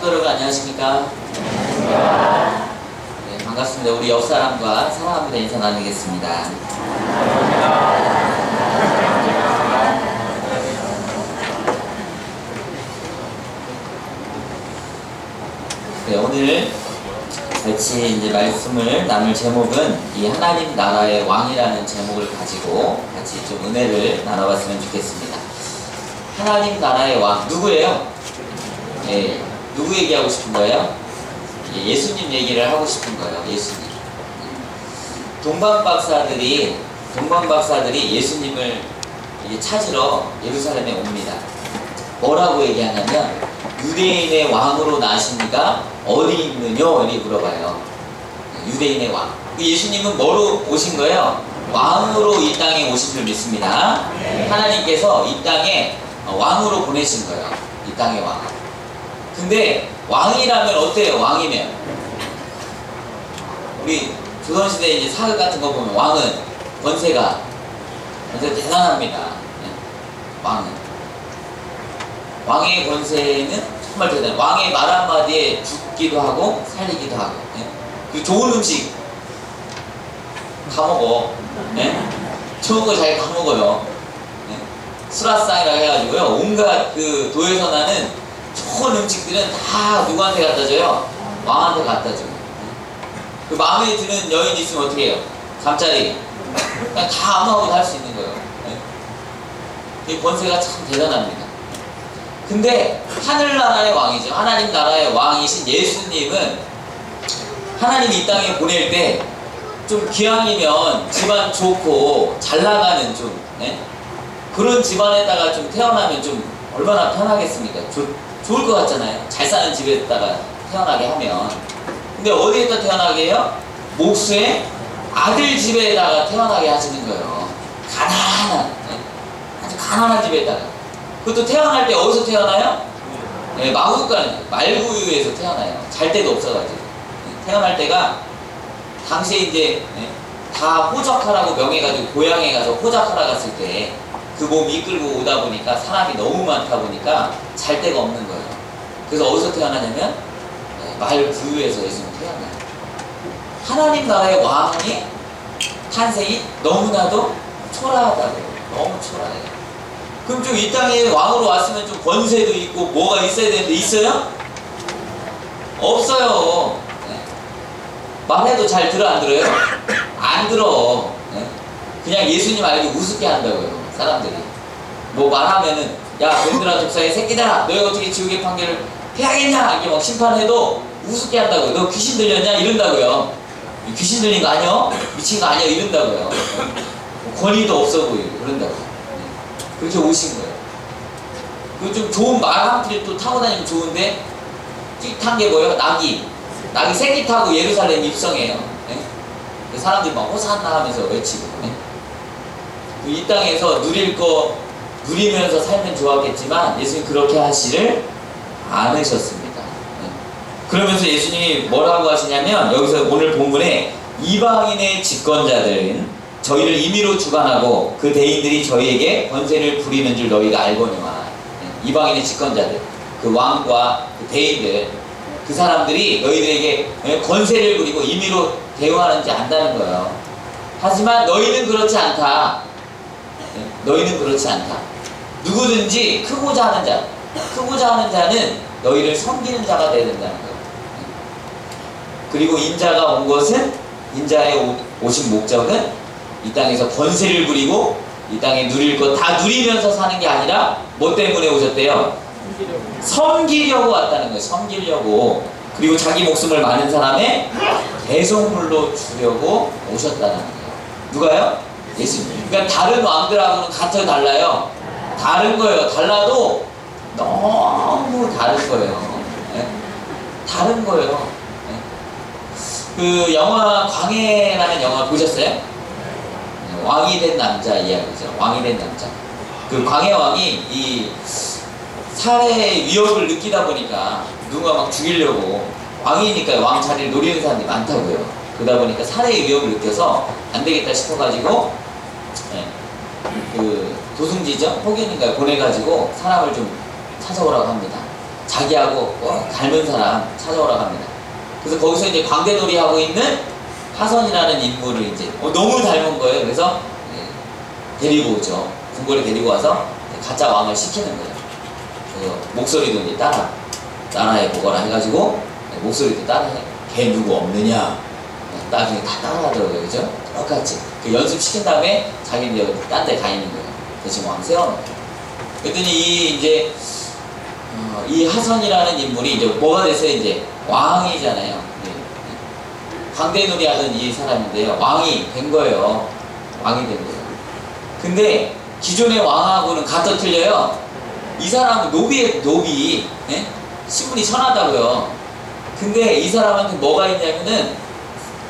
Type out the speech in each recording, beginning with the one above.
성도 여러분 안녕하십니까? 네, 반갑습니다. 우리 옆 사람과 사랑합니다 인사 나누겠습니다. 네, 오늘 같이 이제 말씀을 나눌 제목은 이 하나님 나라의 왕이라는 제목을 가지고 같이 좀 은혜를 나눠봤으면 좋겠습니다. 하나님 나라의 왕 누구예요? 예, 누구 얘기하고 싶은 거예요? 예수님 얘기를 하고 싶은 거예요. 예수님. 동방박사들이 예수님을 찾으러 예루살렘에 옵니다. 뭐라고 얘기하냐면 유대인의 왕으로 나시니가 어디 있느냐 이렇게 물어봐요. 유대인의 왕. 예수님은 뭐로 오신 거예요? 왕으로 이 땅에 오신 줄 믿습니다. 하나님께서 이 땅에 왕으로 보내신 거예요. 이 땅의 왕. 근데 왕이라면 어때요? 왕이면 우리 조선시대 이제 사극 같은 거 보면 왕은 권세가 대단합니다. 왕의 권세는 정말 대단해요. 왕의 말 한마디에 죽기도 하고 살리기도 하고, 그 좋은 음식 다 먹어. 좋은 거 잘 다 먹어요. 수라상이라고 해가지고요, 온갖 그 도에서 나는 좋은 음식들은 다 누구한테 갖다 줘요? 왕한테 갖다 줘요. 그 마음에 드는 여인이 있으면 어떻게 해요? 잠자리 그냥 다 아무하고도 할 수 있는 거예요. 이 권세가 참 대단합니다. 근데 하늘나라의 왕이죠. 하나님 나라의 왕이신 예수님은 하나님이 이 땅에 보낼 때 좀 기왕이면 집안 좋고 잘 나가는 좀 그런 집안에다가 좀 태어나면 좀 얼마나 편하겠습니까? 좋을 것 같잖아요. 잘 사는 집에다가 태어나게 하면. 근데 어디에다 태어나게 해요? 목수의 아들 집에다가 태어나게 하시는 거예요. 가난한, 아주 가난한 집에다가. 그것도 태어날 때 어디서 태어나요? 마구간, 말구유에서 태어나요. 잘 데도 없어가지고. 태어날 때가 당시에 이제 다 호적하라고 명해가지고 고향에 가서 호적하러 갔을 때 그 몸 이끌고 오다 보니까 사람이 너무 많다 보니까 잘 데가 없는 거예요. 그래서 어디서 태어나냐면 말 구유에서 예수님 태어나요. 하나님 나라의 왕이 탄생이 너무나도 초라하다고요. 너무 초라해요. 그럼 좀 이 땅에 왕으로 왔으면 좀 권세도 있고 뭐가 있어야 되는데 있어요? 없어요. 말해도 잘 들어 안 들어요? 안 들어. 그냥 예수님 알고 우습게 한다고요. 사람들이 뭐 말하면은 야 놈들아 독사의 새끼들아 너희가 어떻게 지옥의 판결을 해야겠냐 이렇게 막 심판해도 우습게 한다고요. 너 귀신 들렸냐 이런다고요. 귀신 들린 거 아니야? 미친 거 아니야 이런다고요. 권위도 없어 보이고 그런다고요. 그렇게 오신 거예요. 그 좀 좋은 말 한 풀이 또 타고 다니면 좋은데 탄 게 뭐예요? 낙이 새끼 타고 예루살렘 입성해요. 그 사람들이 막 호산나 하면서 외치고 이 땅에서 누릴 거 누리면서 살면 좋았겠지만 예수님 그렇게 하시를 않으셨습니다. 그러면서 예수님이 뭐라고 하시냐면 여기서 오늘 본문에 이방인의 집권자들은 저희를 임의로 주관하고 그 대인들이 저희에게 권세를 부리는 줄 너희가 알거니와. 이방인의 집권자들, 그 왕과 그 대인들, 그 사람들이 너희들에게 권세를 부리고 임의로 대응하는지 안다는 거예요. 하지만 너희는 그렇지 않다. 너희는 그렇지 않다. 누구든지 크고자 하는 자는 너희를 섬기는 자가 되어야 된다는 거예요. 그리고 인자가 온 것은, 인자의 오신 목적은 이 땅에서 권세를 부리고 이 땅에 누릴 것 다 누리면서 사는 게 아니라 뭐 때문에 오셨대요? 섬기려고 왔다는 거예요. 섬기려고. 그리고 자기 목숨을 많은 사람의 대속물로 주려고 오셨다는 거예요. 누가요? 예수님. 그러니까 다른 왕들하고는 같아 달라요. 다른 거예요. 달라도 너무 다른 거예요. 다른 거예요. 그 영화 광해라는 영화 보셨어요? 왕이 된 남자 이야기죠. 왕이 된 남자. 그 광해 왕이 이 살해 위협을 느끼다 보니까 누가 막 죽이려고, 왕이니까 왕 자리를 노리는 사람들이 많다고요. 그러다 보니까 살해의 위협을 느껴서 안 되겠다 싶어가지고 그 도승지죠? 호균인가 보내가지고 사람을 좀 찾아오라고 합니다. 자기하고 닮은 사람 찾아오라고 합니다. 그래서 거기서 이제 광대놀이 하고 있는 하선이라는 인물을 이제 너무 닮은 거예요. 그래서 데리고 오죠. 궁궐에 데리고 와서 가짜 왕을 시키는 거예요. 그래서 목소리도 이제 따라 나라에 보거라 해가지고 목소리도 따라해. 걔 누구 없느냐? 나중에 다 따라하더라고요. 그죠? 똑같이 그 연습시킨 다음에 자기는 여기 딴 데 가 있는 거예요. 대신 왕 세워놓고. 그랬더니 이 하선이라는 인물이 이제 뭐가 됐어요? 이제 왕이잖아요. 광대놀이 하던 이 사람인데요. 왕이 된 거예요. 왕이 된 거예요. 근데 기존의 왕하고는 갖다 틀려요. 이 사람은 노비, 예? 신분이 천하다고요. 근데 이 사람한테 뭐가 있냐면은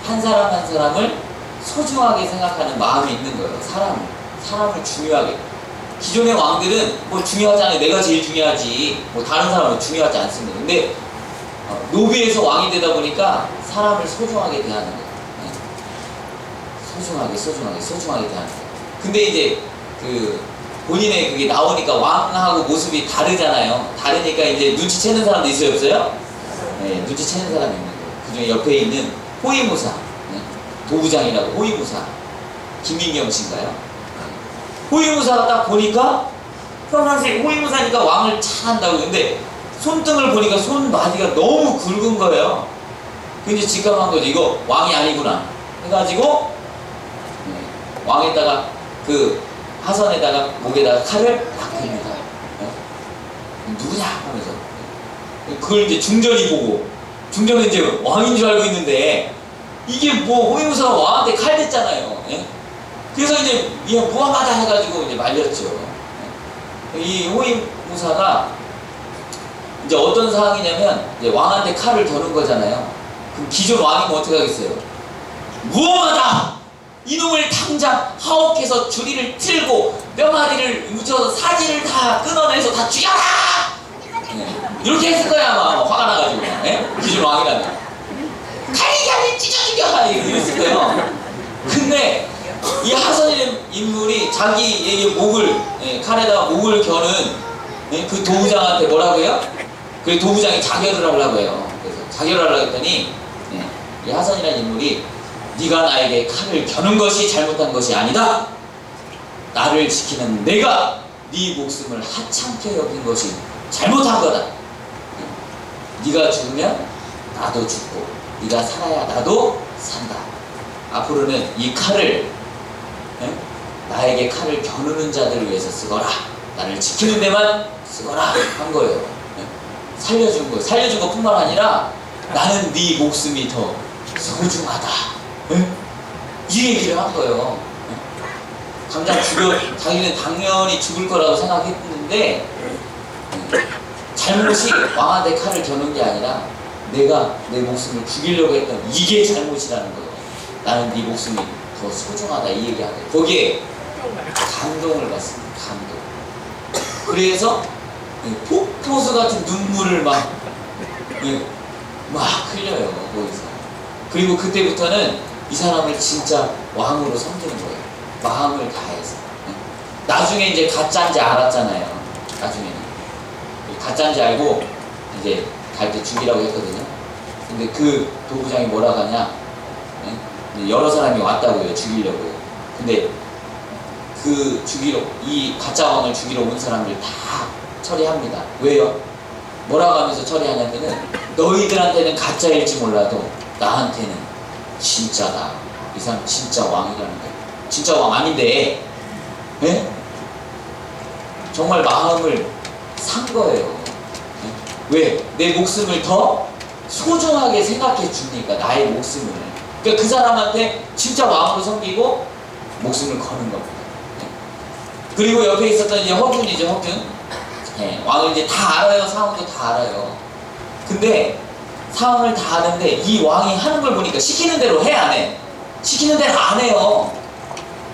한 사람 한 사람을 소중하게 생각하는 마음이 있는 거예요. 사람을 중요하게. 기존의 왕들은 뭐 중요하지 않아요. 내가 제일 중요하지. 뭐 다른 사람은 중요하지 않습니다. 근데 노비에서 왕이 되다 보니까 사람을 소중하게 대하는 거예요. 네. 소중하게 대하는 거예요. 근데 이제 본인의 그게 나오니까 왕하고 모습이 다르잖아요. 다르니까 이제 눈치채는 사람도 있어요, 없어요? 네, 눈치채는 사람이 있는 거예요. 그 중에 옆에 있는 호위무사, 네? 도부장이라고 호위무사, 김민경 씨인가요? 네. 호위무사가 딱 보니까 평상시에 호위무사니까 왕을 잘한다고. 근데 손등을 보니까 손마디가 너무 굵은 거예요. 근데 직감한 거죠. 이거 왕이 아니구나 해가지고 왕에다가 하선에다가 목에다가 칼을 딱 댑니다. 누구냐 하면서 그걸 이제 중전이 보고, 중전은 이제 왕인 줄 알고 있는데 이게 뭐 호위무사가 왕한테 칼 댔잖아요. 그래서 이제 무함하다 해가지고 이제 말렸죠. 이 호위무사가 이제 어떤 상황이냐면 이제 왕한테 칼을 더는 거잖아요. 그럼 기존 왕이면 어떻게 하겠어요? 무엄하다! 이놈을 당장 하옥해서 주리를 틀고 뼈마디를 묻혀서 사지를 다 끊어내서 다 죽여라! 이렇게 했을 거야 아마. 화가 나가지고. 기존 왕이라면 칼이 찢어 죽여! 이랬을 거예요. 근데 이 하선이라는 인물이 자기에게 칼에다가 목을 겨는 그 도부장한테 뭐라고 해요? 그 도부장이 자결을 하려고 해요. 그래서 자결을 하려고 했더니 이 하선이라는 인물이 네가 나에게 칼을 겨눈 것이 잘못한 것이 아니다. 나를 지키는 내가 네 목숨을 하찮게 여긴 것이 잘못한 거다. 네가 죽으면 나도 죽고 네가 살아야 나도 산다. 앞으로는 이 칼을 나에게 칼을 겨누는 자들을 위해서 쓰거라. 나를 지키는 데만 쓰거라 한 거예요. 살려준 거예요. 살려준 것뿐만 아니라 나는 네 목숨이 더 소중하다. 이 얘기를 한 거예요. 당장 자기는 당연히 죽을 거라고 생각했는데 잘못이 왕한테 칼을 겨눈 게 아니라 내가 내 목숨을 죽이려고 했던 이게 잘못이라는 거예요. 나는 네 목숨이 더 소중하다 이 얘기하는 거예요. 거기에 감동을 받습니다. 감동. 그래서 폭포수 같은 눈물을 막 흘려요. 거기서. 그리고 그때부터는 이 사람을 진짜 왕으로 섬기는 거예요. 마음을 다해서. 나중에 이제 가짜인지 알았잖아요. 나중에는 가짜인지 알고 이제 갈 때 죽이라고 했거든요. 근데 그 도부장이 뭐라고 하냐, 여러 사람이 왔다고요. 죽이려고요. 근데 이 가짜 왕을 죽이러 온 사람들 다 처리합니다. 왜요? 뭐라고 하면서 처리하냐면은 너희들한테는 가짜일지 몰라도 나한테는 진짜다. 이 사람 진짜 왕이라는 거예요. 진짜 왕 아닌데 정말 마음을 산 거예요. 왜? 내 목숨을 더 소중하게 생각해 주니까. 나의 목숨을. 그러니까 그 사람한테 진짜 왕으로 섬기고 목숨을 거는 겁니다. 그리고 옆에 있었던 이제 허균이죠. 허균. 왕을 이제 다 알아요. 상황도 다 알아요. 근데 상황을 다 아는데 이 왕이 하는 걸 보니까 시키는 대로 해, 안 해? 시키는 대로 안 해요.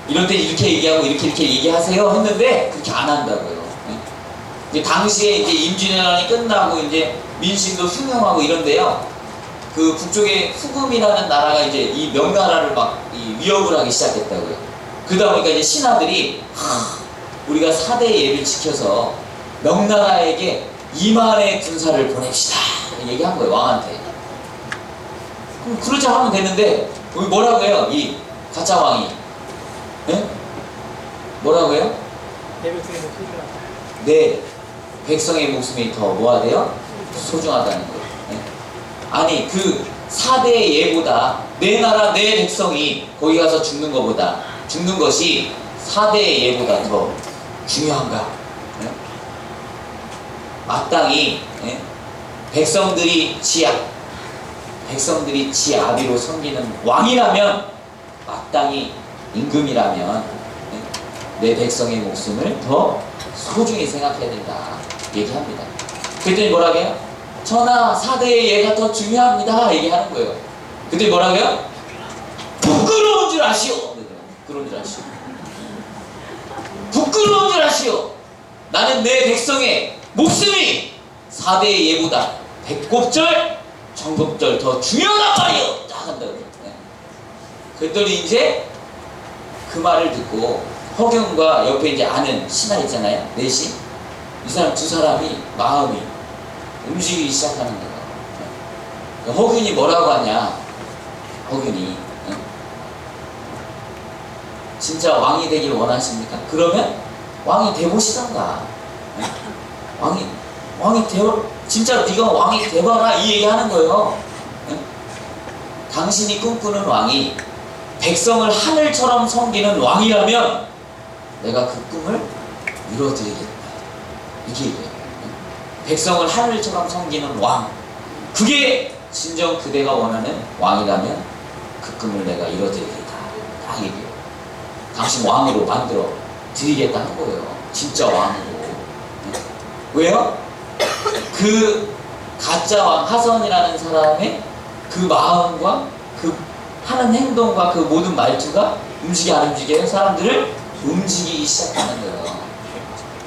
이럴 때 이렇게 얘기하고 이렇게 얘기하세요 했는데 그렇게 안 한다고요. 이제 당시에 이제 임진왜란이 끝나고 이제 민심도 흉흉하고 이런데요. 그 북쪽에 후금이라는 나라가 이제 이 명나라를 막 위협을 하기 시작했다고요. 그러다 보니까 이제 신하들이 우리가 사대의 예를 지켜서 명나라에게 2만의 군사를 보냅시다. 얘기한 거예요, 왕한테. 그럼 그러자 하면 되는데, 여기 뭐라고 해요? 이 가짜 왕이. 네? 뭐라고 해요? 내 백성의 목숨이 더 뭐가 돼요? 소중하다는 거예요. 네? 아니, 그 4대의 예보다 내 나라, 내 백성이 거기 가서 죽는 것이 4대의 예보다 더 중요한가? 네? 마땅히 백성들이 지 아비로 섬기는 왕이라면, 마땅히 임금이라면 내 백성의 목숨을 더 소중히 생각해야 된다 얘기합니다. 그랬더니 뭐라고 해요? 전하, 4대의 예가 더 중요합니다 얘기하는 거예요. 그랬더니 뭐라고 해요? 부끄러운 줄 아시오. 부끄러운 줄 아시오. 부끄러운 줄 아시오. 나는 내 백성의 목숨이 4대의 예보다 백곱절, 정곱절 더 중요하단 말이오. 딱 한다고. 그랬더니 이제 그 말을 듣고 허경과 옆에 이제 아는 신하 있잖아요. 넷이. 이 사람 두 사람이 마음이 움직이기 시작하는 거예요. 허균이 뭐라고 하냐? 허균이 진짜 왕이 되길 원하십니까? 그러면 왕이 돼보시던가. 왕이 되어, 진짜 네가 왕이 돼봐라 이 얘기하는 거예요. 당신이 꿈꾸는 왕이 백성을 하늘처럼 섬기는 왕이라면 내가 그 꿈을 이루어드리겠다. 이게 이거예요. 백성을 하늘처럼 섬기는 왕, 그게 진정 그대가 원하는 왕이라면 그 꿈을 내가 이루어드리겠다. 딱 얘기해요. 당신 왕으로 만들어 드리겠다 한 거예요. 진짜 왕으로. 왜요? 그 가짜 왕 하선이라는 사람의 그 마음과 그 하는 행동과 그 모든 말투가 움직여 안 움직여요? 사람들을 움직이기 시작하는 거예요.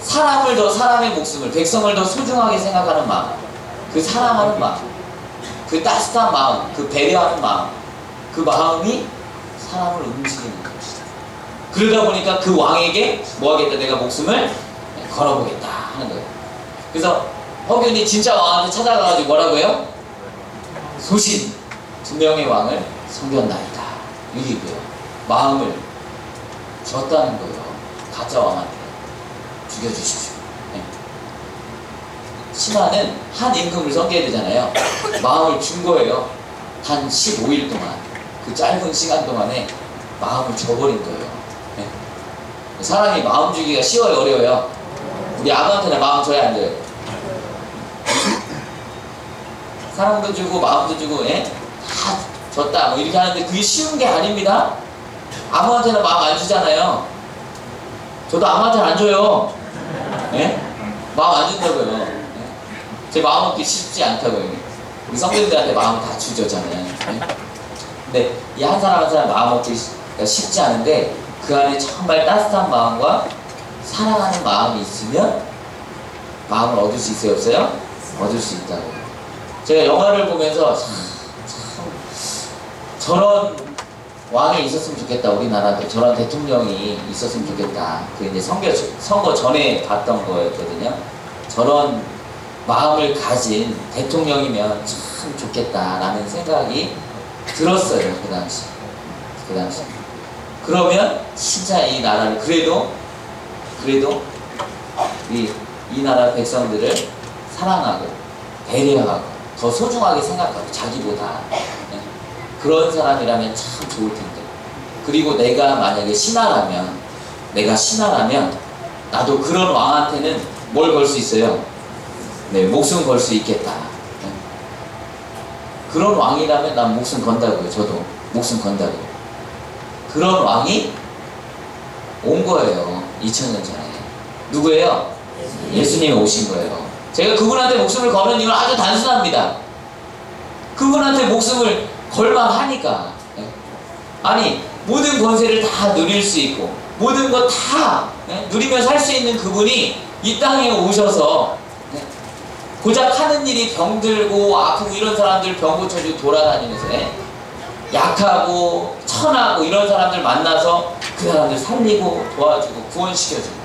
사람을 더, 사람의 목숨을, 백성을 더 소중하게 생각하는 마음, 그 사랑하는 마음, 그 따뜻한 마음, 그 배려하는 마음, 그 마음이 사람을 움직이는 것이다. 그러다 보니까 그 왕에게 뭐 하겠다? 내가 목숨을 걸어보겠다 하는 거예요. 그래서 허균이 진짜 왕한테 찾아가가지고 뭐라고 해요? 소신 두 명의 왕을 섬겼나이다. 이기고요. 마음을 줬다는 거예요. 가짜 왕한테. 죽여주십시오. 네. 신하는 한 임금을 섬겨야 되잖아요. 마음을 준 거예요. 단 15일 동안. 그 짧은 시간 동안에 마음을 줘버린 거예요. 네. 사람이 마음 주기가 쉬워요, 어려워요? 우리 아무한테나 마음 줘야 안 돼요? 사랑도 주고 마음도 주고, 예? 다 줬다 뭐 이렇게 하는데 그게 쉬운 게 아닙니다. 아무한테나 마음 안 주잖아요. 저도 아무한테는 안 줘요. 예? 마음 안 준다고요. 예? 제 마음 얻기 쉽지 않다고요. 우리 성도님들한테 마음 다 주죠, 저는. 예? 근데 이 한 사람 한 사람 마음 얻기 쉽지 않은데 그 안에 정말 따뜻한 마음과 사랑하는 마음이 있으면 마음을 얻을 수 있어요, 없어요? 얻을 수 있다고요. 제가 영화를 보면서 참 저런 왕이 있었으면 좋겠다. 우리나라도 저런 대통령이 있었으면 좋겠다. 그 이제 선거 전에 봤던 거였거든요. 저런 마음을 가진 대통령이면 참 좋겠다라는 생각이 들었어요. 그 당시. 그러면 진짜 이 나라를 그래도 이 나라 백성들을 사랑하고 배려하고 더 소중하게 생각하고 자기보다 그런 사람이라면 참 좋을 텐데. 그리고 내가 만약에 신하라면 나도 그런 왕한테는 뭘 걸 수 있어요? 네, 목숨 걸 수 있겠다. 네. 그런 왕이라면 난 목숨 건다고요. 저도 목숨 건다고요. 그런 왕이 온 거예요. 2000년 전에. 누구예요? 예수님이 오신 거예요. 제가 그분한테 목숨을 거는 이유는 아주 단순합니다. 그분한테 목숨을 걸만하니까. 아니, 모든 권세를 다 누릴 수 있고 모든 거 다 누리며 살 수 있는 그분이 이 땅에 오셔서 고작 하는 일이 병들고 아프고 이런 사람들 병 고쳐주고 돌아다니면서 약하고 천하고 이런 사람들 만나서 그 사람들 살리고 도와주고 구원시켜주고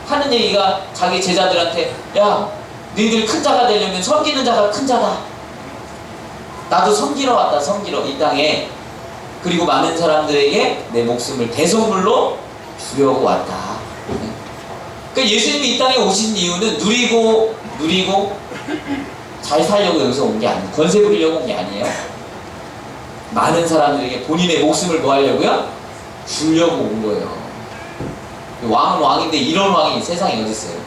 하는 얘기가 자기 제자들한테 야, 너희들이 큰 자가 되려면 섬기는 자가 큰 자다. 나도 섬기러 왔다. 섬기러 이 땅에. 그리고 많은 사람들에게 내 목숨을 대속물로 주려고 왔다. 그러니까 예수님이 이 땅에 오신 이유는 누리고 잘 살려고 여기서 온 게 아니에요. 권세 부리려고 온 게 아니에요. 많은 사람들에게 본인의 목숨을 뭐 하려고요? 주려고 온 거예요. 왕은 왕인데 이런 왕이 세상에 어디 있어요?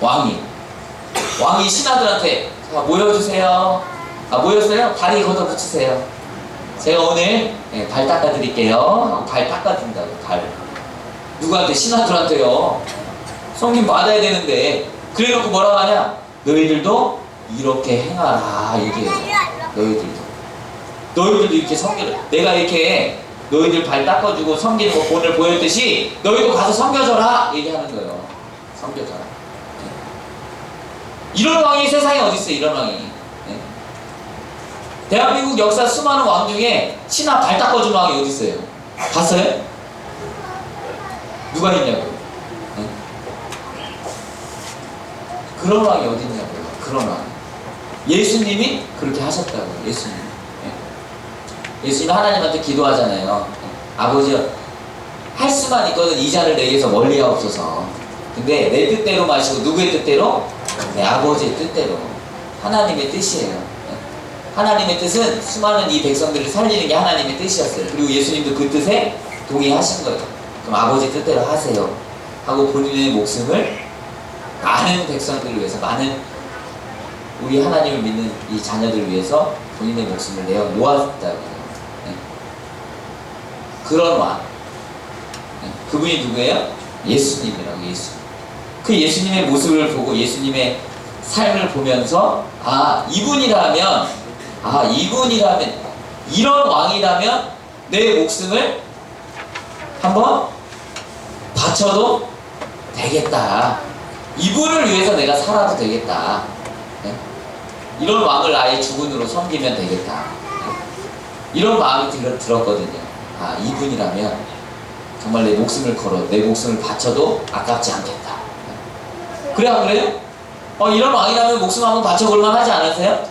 왕이 신하들한테 자, 모여주세요. 모였어요? 다리 걷어 붙이세요. 제가 오늘 발 닦아드릴게요. 발 닦아준다고. 발 누구한테? 신하들한테요. 성님 받아야 되는데 그래놓고 뭐라고 하냐? 너희들도 이렇게 행하라 얘기해요. 너희들도 이렇게 섬기라. 내가 이렇게 너희들 발 닦아주고 섬기는 거 본을 보였듯이 너희도 가서 섬겨줘라 얘기하는 거예요. 섬겨줘라. 이런 왕이 세상에 어디 있어요? 이런 왕이. 대한민국 역사 수많은 왕 중에 신하 발 닦아준 왕이 어디 있어요? 봤어요? 누가 있냐고요? 그런 왕이 어디 있냐고요? 그런 왕. 예수님이 그렇게 하셨다고요. 예수님이 하나님한테 기도하잖아요. 아버지요, 할 수만 있거든 이 잔을 내게서 멀리하옵소서. 근데 내 뜻대로 마시고 누구의 뜻대로? 네, 아버지의 뜻대로. 하나님의 뜻이에요. 하나님의 뜻은 수많은 이 백성들을 살리는 게 하나님의 뜻이었어요. 그리고 예수님도 그 뜻에 동의하신 거예요. 그럼 아버지 뜻대로 하세요 하고 본인의 목숨을 많은 백성들을 위해서, 많은 우리 하나님을 믿는 이 자녀들을 위해서 본인의 목숨을 내어 놓았다고요. 그런 왕. 그분이 누구예요? 예수님이라고. 그 예수님의 모습을 보고 예수님의 삶을 보면서 이분이라면 이런 왕이라면 내 목숨을 한번 바쳐도 되겠다. 이분을 위해서 내가 살아도 되겠다. 이런 왕을 나의 주군으로 섬기면 되겠다. 이런 마음이 들었거든요. 이분이라면 정말 내 목숨을 내 목숨을 바쳐도 아깝지 않겠다. 그래 안 그래요? 이런 왕이라면 목숨 한번 바쳐볼만 하지 않으세요?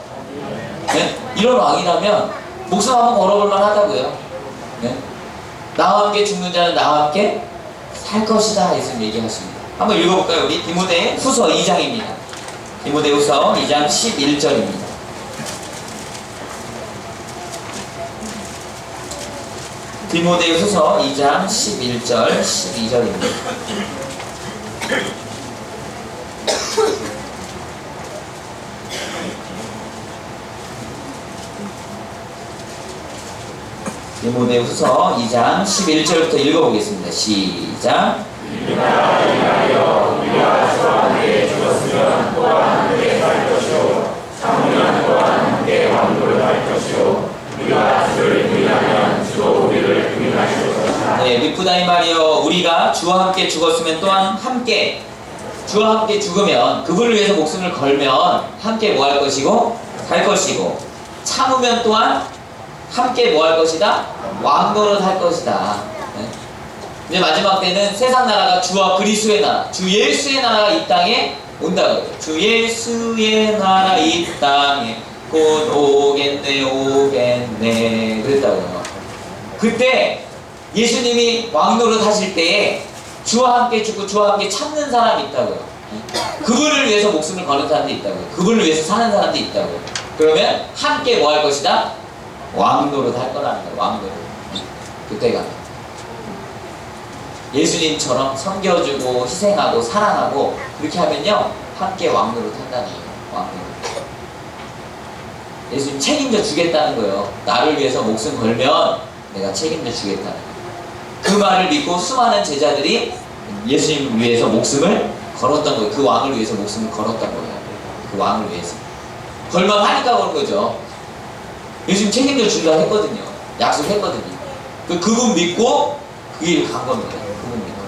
네? 이런 왕이라면 목숨 한번 걸어볼만 하다고요. 네? 나와 함께 죽는 자는 나와 함께 살 것이다. 예수님 얘기하십니다. 한번 읽어볼까요? 우리 디모데 후서 2장입니다. 디모데 후서 2장 11절입니다. 디모데 후서 2장 11절 12절입니다. 디모데 후서 2장 11절부터 읽어보겠습니다. 시작. 이하여 우리가 주와 함께 죽었으면 또한 함께 살 것이요 참으면 또한 함께 왕노를 할 것이요 우리가 주를 부인하면 주도 우리를 부인하실 것이다. 네, 미쁘다이 말이여 우리가 주와 함께 죽었으면 또한 함께 주와 함께 죽으면 그분을 위해서 목숨을 걸면 함께 뭐 할 것이고 살 것이고 참으면 또한 함께 뭐 할 것이다? 왕노릇 할 것이다. 네? 이제 마지막 때는 세상 나라가 주와 그리스도의 나라, 주 예수의 나라가 이 땅에 온다고요. 주 예수의 나라 이 땅에 곧 오겠네 그랬다고요. 그때 예수님이 왕노릇 하실 때에 주와 함께 죽고 주와 함께 참는 사람이 있다고요. 그분을 위해서 목숨을 거는 사람도 있다고요. 그분을 위해서 사는 사람도 있다고요. 그러면 함께 뭐 할 것이다? 왕노릇 할 거라는 거예요. 왕노릇. 그때가 예수님처럼 섬겨주고 희생하고 사랑하고 그렇게 하면요 함께 왕노릇 한다는 거예요. 왕노릇. 예수님 책임져 주겠다는 거예요. 나를 위해서 목숨 걸면 내가 책임져 주겠다는 거예요. 그 말을 믿고 수많은 제자들이 예수님을 위해서 목숨을 걸었던 거예요. 그 왕을 위해서 목숨을 걸었던 거예요. 그 왕을 위해서. 걸만하니까 그런 거죠. 예수님 책임져 주려 했거든요. 약속했거든요. 그분 믿고 그 길 간 겁니다. 그분 믿고.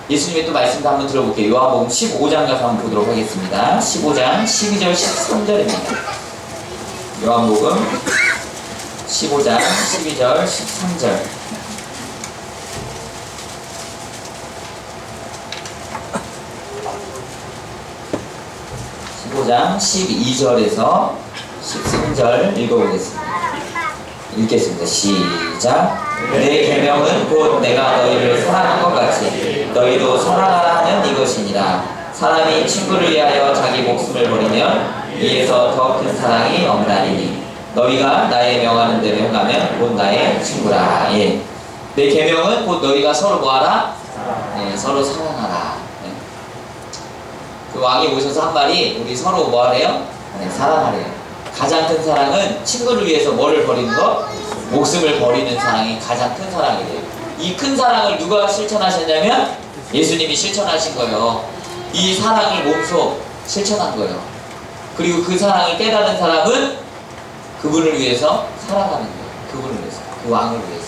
예수님의 또 말씀도 한번 들어볼게요. 요한복음 15장 가서 한번 보도록 하겠습니다. 15장 12절 13절입니다. 요한복음 15장 12절 13절. 14장 12절에서 13절 읽어보겠습니다. 읽겠습니다. 시작. 내 계명은 곧 내가 너희를 사랑한 것 같이 너희도 사랑하라 하는 이것이니라. 사람이 친구를 위하여 자기 목숨을 버리면 이에서 더 큰 사랑이 없나니 너희가 나의 명하는 대로 행하면 곧 나의 친구라. 예. 내 계명은 곧 너희가 서로 뭐하라? 네, 서로 사랑하라. 네. 그 왕이 오셔서 한 말이 우리 서로 뭐하래요? 네, 사랑하래요. 가장 큰 사랑은 친구를 위해서 뭐를 버리는 거? 목숨을 버리는 사랑이 가장 큰 사랑이래요. 이 큰 사랑을 누가 실천하셨냐면 예수님이 실천하신 거예요. 이 사랑을 몸소 실천한 거예요. 그리고 그 사랑을 깨달은 사람은 그분을 위해서 살아가는 거예요. 그분을 위해서, 그 왕을 위해서.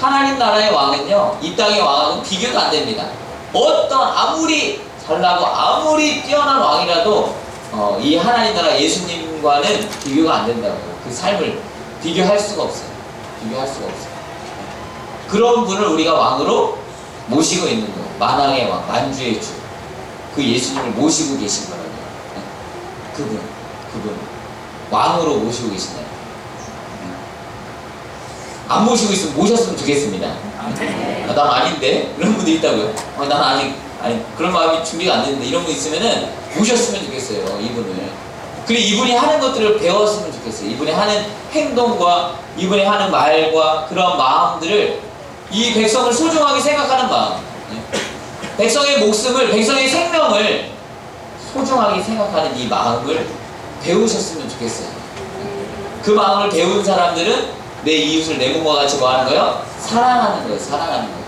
하나님 나라의 왕은요, 이 땅의 왕하고 비교도 안 됩니다. 어떤 아무리 잘나고 아무리 뛰어난 왕이라도 이 하나님 나라 예수님과는 비교가 안 된다고요. 그 삶을 비교할 수가 없어요. 비교할 수가 없어요. 그런 분을 우리가 왕으로 모시고 있는 거예요. 만왕의 왕, 만주의 주. 그 예수님을 모시고 계신 거라고요. 그분 왕으로 모시고 계신다요. 안 모시고 있으면 모셨으면 좋겠습니다. 난 아닌데? 그런 분도 있다고요. 난 아직 그런 마음이 준비가 안 됐는데 이런 분 있으면은 모셨으면 좋겠어요. 이분을. 그리고 이분이 하는 것들을 배웠으면 좋겠어요. 이분이 하는 행동과 이분이 하는 말과 그런 마음들을 이 백성을 소중하게 생각하는 마음, 백성의 목숨을, 백성의 생명을 소중하게 생각하는 이 마음을 배우셨으면 좋겠어요. 그 마음을 배운 사람들은 내 이웃을 내 몸과 같이 뭐 하는 거예요? 사랑하는 거예요. 사랑하는 거예요.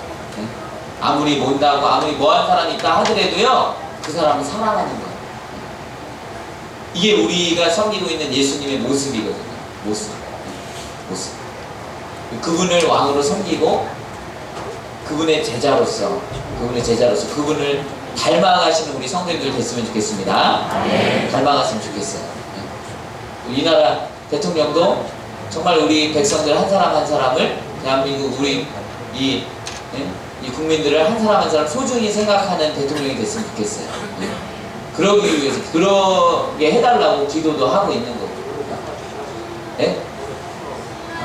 아무리 못나고 아무리 뭐한 사람이 있다 하더라도요, 그 사람을 사랑하는 거예요. 이게 우리가 섬기고 있는 예수님의 모습이거든요. 모습. 그분을 왕으로 섬기고 그분의 제자로서 그분을 닮아가시는 우리 성도님들 됐으면 좋겠습니다. 닮아갔으면 좋겠어요. 이 나라 대통령도 정말 우리 백성들 한 사람 한 사람을, 대한민국 우리 이 국민들을 한 사람 한 사람 소중히 생각하는 대통령이 됐으면 좋겠어요. 그러기 위해서 그러게 해달라고 기도도 하고 있는 거고. 네?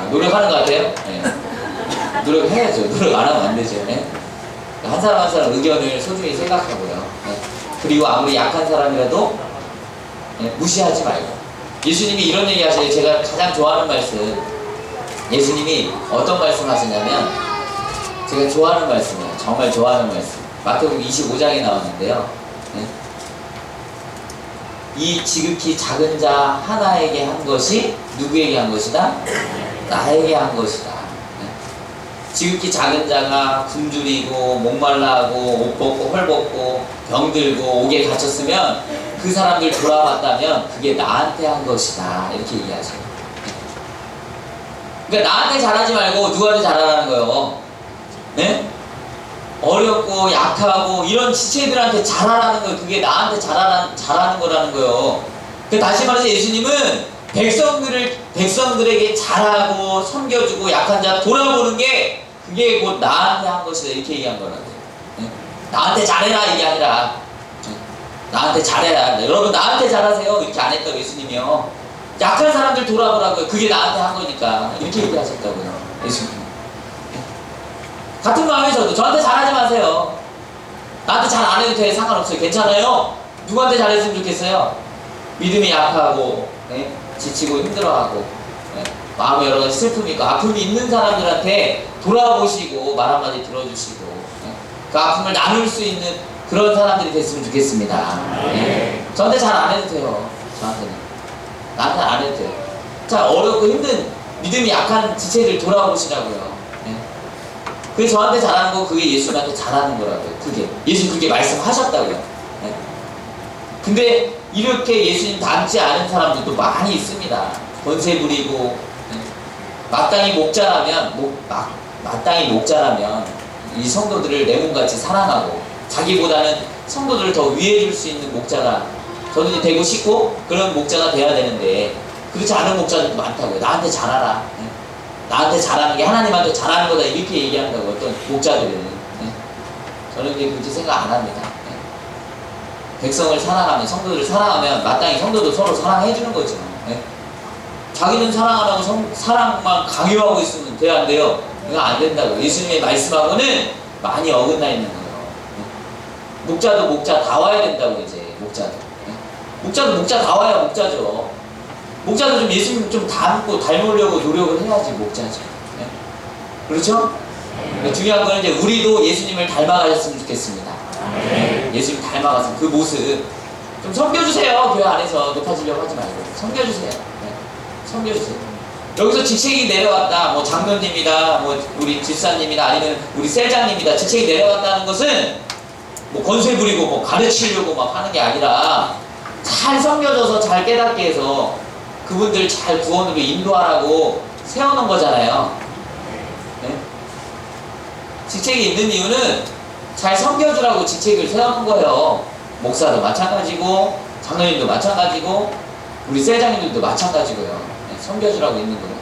노력하는 것 같아요. 네. 노력해야죠. 노력 안 하면 안 되죠. 네? 한 사람 한 사람 의견을 소중히 생각하고요. 네? 그리고 아무리 약한 사람이라도 무시하지 말고. 예수님이 이런 얘기 하세요. 제가 가장 좋아하는 말씀. 예수님이 어떤 말씀 하시냐면, 제가 좋아하는 말씀이에요. 정말 좋아하는 말씀. 마태복음 25장에 나오는데요. 네? 이 지극히 작은 자 하나에게 한 것이 누구에게 한 것이다? 나에게 한 것이다. 네? 지극히 작은 자가 굶주리고 목말라하고 옷 벗고 헐 벗고 병들고 옥에 갇혔으면 그 사람들 돌아봤다면 그게 나한테 한 것이다. 이렇게 얘기하세요. 그러니까 나한테 잘하지 말고 누구한테 잘하라는 거예요. 네? 어렵고 약하고 이런 지체들한테 잘하라는 거예요. 그게 나한테 잘하는 거라는 거예요. 다시 말해서 예수님은 백성들에게 잘하고 섬겨주고 약한 자 돌아보는 게 그게 곧 나한테 한 것이다. 이렇게 얘기한 거라고요. 네? 나한테 잘해라 이게 아니라 나한테 잘해라. 여러분 나한테 잘하세요. 이렇게 안 했다고 예수님이요. 약한 사람들 돌아보라고요. 그게 나한테 한 거니까. 이렇게 얘기하셨다고요. 예수님. 같은 마음에서도 저한테 잘하지 마세요. 나한테 잘 안 해도 돼. 상관없어요. 괜찮아요. 누구한테 잘했으면 좋겠어요? 믿음이 약하고 지치고 힘들어하고 마음에 여러 가지 슬픔이 있고 아픔이 있는 사람들한테 돌아보시고 말 한마디 들어주시고 그 아픔을 나눌 수 있는 그런 사람들이 됐으면 좋겠습니다. 저한테 잘 안 해도 돼요. 저한테는. 나한테 안 해도 돼요. 자, 어렵고 힘든 믿음이 약한 지체들 돌아보시라고요. 그게 저한테 잘하는 거, 그게 예수님한테 잘하는 거라고요. 예수님 그렇게 말씀하셨다고요. 네. 근데 이렇게 예수님 닮지 않은 사람들도 많이 있습니다. 권세 부리고, 마땅히 목자라면 이 성도들을 내 몸같이 사랑하고 자기보다는 성도들을 더 위해줄 수 있는 목자가 저들이 되고 싶고 그런 목자가 돼야 되는데 그렇지 않은 목자들도 많다고요. 나한테 잘하라. 나한테 잘하는 게 하나님한테 잘하는 거다 이렇게 얘기한다고 어떤 목자들은. 저는 이제 그렇게 생각 안 합니다. 백성을 사랑하면, 성도들을 사랑하면 마땅히 성도도 서로 사랑해 주는 거죠. 네? 자기는 사랑 안 하고 사랑만 강요하고 있으면 돼야 안 돼요? 이거 안 된다고. 예수님의 말씀하고는 많이 어긋나 있는 거예요. 네? 목자도 목자 다 와야 된다고, 이제 목자도. 네? 목자도 목자 다 와야 목자죠. 목자도 좀 예수님 좀 닮고 닮으려고 노력을 해야지 목자죠. 네? 그렇죠? 네. 중요한 건 이제 우리도 예수님을 닮아가셨으면 좋겠습니다. 네. 예수님 닮아가서 그 모습 좀 섬겨주세요. 교회 안에서 높아지려고 하지 말고 섬겨주세요. 네. 섬겨주세요. 여기서 직책이 내려왔다, 뭐 장로님이다, 뭐 우리 집사님이다, 아니면 우리 셀장님이다, 직책이 내려왔다는 것은 뭐 권세 부리고 뭐 가르치려고 막 하는 게 아니라 잘 섬겨줘서 잘 깨닫게 해서 그분들 잘 구원으로 인도하라고 세워놓은 거잖아요. 네? 직책이 있는 이유는 잘 섬겨주라고 직책을 세워놓은 거예요. 목사도 마찬가지고 장로님도 마찬가지고 우리 셀장님들도 마찬가지고요. 네, 섬겨주라고 있는 거예요.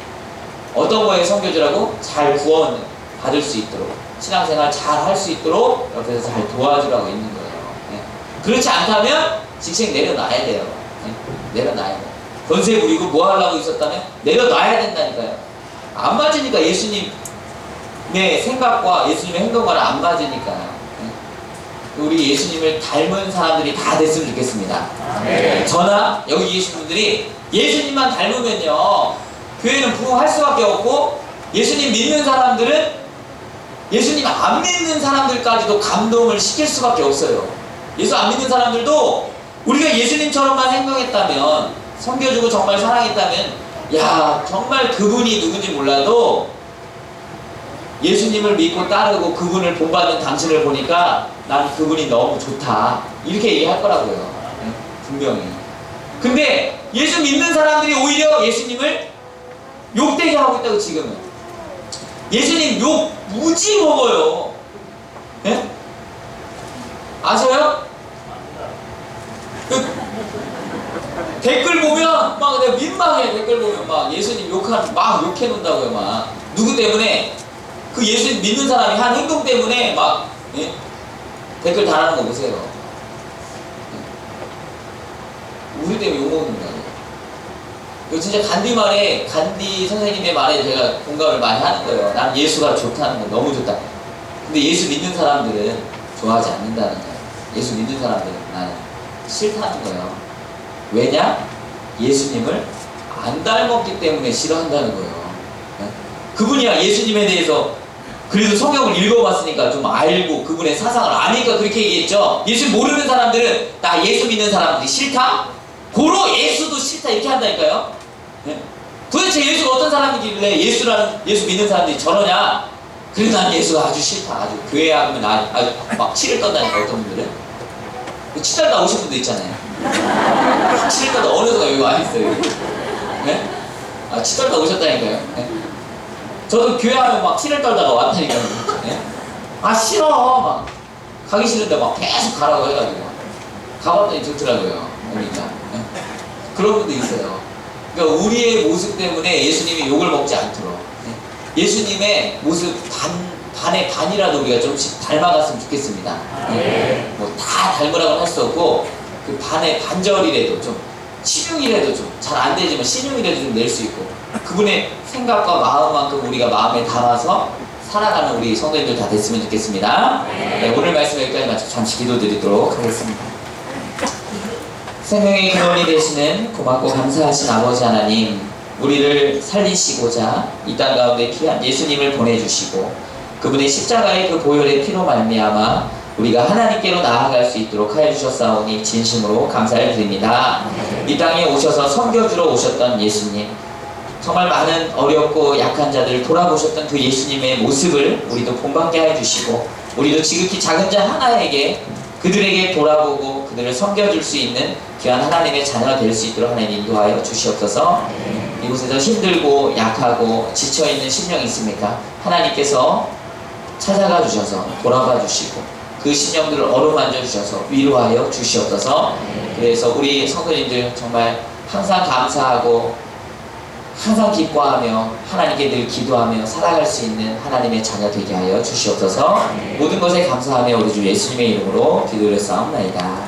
어떤 거에 섬겨주라고? 잘 구원 받을 수 있도록, 신앙생활 잘 할 수 있도록 옆에서 잘 도와주라고 있는 거예요. 네. 그렇지 않다면 직책 내려놔야 돼요. 네. 내려놔야 돼요. 권세 부리고 뭐 하려고 있었다면 내려놔야 된다니까요. 안 맞으니까, 예수님의 생각과 예수님의 행동과는 안 맞으니까요. 우리 예수님을 닮은 사람들이 다 됐으면 좋겠습니다. 네. 저나 여기 계신 분들이 예수님만 닮으면요, 교회는 부흥할 수밖에 없고, 예수님 믿는 사람들은 예수님 안 믿는 사람들까지도 감동을 시킬 수밖에 없어요. 예수 안 믿는 사람들도 우리가 예수님처럼만 행동했다면, 섬겨주고 정말 사랑했다면, 야, 정말 그분이 누군지 몰라도 예수님을 믿고 따르고 그분을 본받는 당신을 보니까 난 그분이 너무 좋다, 이렇게 얘기할 거라고요. 네? 분명히. 근데 예수 믿는 사람들이 오히려 예수님을 욕되게 하고 있다고. 지금은 예수님 욕 무지 먹어요. 네? 아세요? 댓글 보면 막 내가 민망해. 댓글 보면 막 예수님 막 욕해 놓는다고요. 막 누구 때문에? 그 예수님 믿는 사람이 한 행동 때문에 막, 예? 댓글 달하는 거 보세요. 우리 때문에 욕먹는다고. 이거 진짜 간디 선생님의 말에 제가 공감을 많이 하는 거예요. 난 예수가 좋다는 거, 너무 좋다. 근데 예수 믿는 사람들은 좋아하지 않는다는 거예요. 예수 믿는 사람들은 나는 싫다는 거예요. 왜냐? 예수님을 안 닮았기 때문에 싫어한다는 거예요. 그분이야 예수님에 대해서 그래도 성경을 읽어봤으니까 좀 알고 그분의 사상을 아니까 그렇게 얘기했죠. 예수 모르는 사람들은 나 예수 믿는 사람들이 싫다? 고로 예수도 싫다, 이렇게 한다니까요. 네? 도대체 예수가 어떤 사람이길래 예수 믿는 사람들이 저러냐? 그래도 난 예수가 아주 싫다. 아주 교회 하면 아주 막 치를 떤다니까. 어떤 분들은 치달다 오신 분도 있잖아요. 치를 떠다 어느 데가 여기 와 있어요. 네? 치달다 오셨다니까요. 네? 저도 교회하면 막 치를 떨다가 왔다니까요. 네? 싫어. 막 가기 싫은데 막 계속 가라고 해가지고 가봤더니 좋더라고요. 그러니까 네? 그런 분도 있어요. 그러니까 우리의 모습 때문에 예수님이 욕을 먹지 않도록, 네? 예수님의 모습 반의 반이라도 우리가 좀씩 닮아갔으면 좋겠습니다. 네? 뭐 다 닮으라고는 할 수 없고 그 반의 반절이라도 좀, 신용이라도 좀 잘 안 되지만 신용이라도 좀 낼 수 있고, 그분의 생각과 마음만큼 우리가 마음에 담아서 살아가는 우리 성도님들 다 됐으면 좋겠습니다. 네, 오늘 말씀 여기까지 마치고 잠시 기도드리도록 하겠습니다. 생명의 근원이 되시는 고맙고 감사하신 아버지 하나님, 우리를 살리시고자 이 땅 가운데 귀한 예수님을 보내주시고 그분의 십자가의 그 보혈의 피로 말미암아 우리가 하나님께로 나아갈 수 있도록 하여 주셨사오니 진심으로 감사를 드립니다. 이 땅에 오셔서 섬겨주러 오셨던 예수님, 정말 많은 어렵고 약한 자들을 돌아보셨던 그 예수님의 모습을 우리도 본받게 하여 주시고, 우리도 지극히 작은 자 하나에게 그들에게 돌아보고 그들을 섬겨줄 수 있는 귀한 하나님의 자녀가 될 수 있도록 하나님 인도하여 주시옵소서. 이곳에서 힘들고 약하고 지쳐있는 심령이 있습니까? 하나님께서 찾아가 주셔서 돌아봐 주시고 그 심령들을 어루만져 주셔서 위로하여 주시옵소서. 그래서 우리 성도님들 정말 항상 감사하고 항상 기뻐하며 하나님께 늘 기도하며 살아갈 수 있는 하나님의 자녀 되게 하여 주시옵소서. 모든 것에 감사하며 우리 주 예수님의 이름으로 기도를 쌓옵나이다.